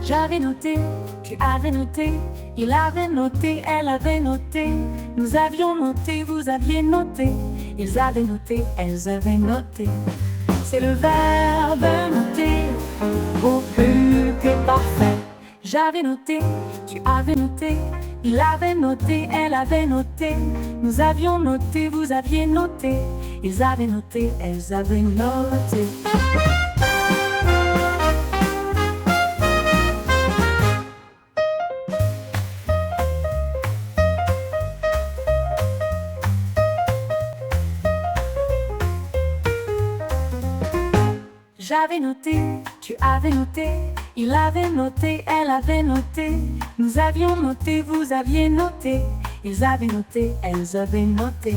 J'avais noté, tu avais noté, il avait noté, elle avait noté, nous avions noté, vous aviez noté, ils avaient noté, elles avaient noté. C'est le verbe noter, au plus que parfait. J'avais noté, tu avais noté, il avait noté, elle avait noté, nous avions noté, vous aviez noté, ils avaient noté, elles avaient noté. J'avais noté, tu avais noté, il avait noté, elle avait noté, nous avions noté, vous aviez noté, ils avaient noté, elles avaient noté.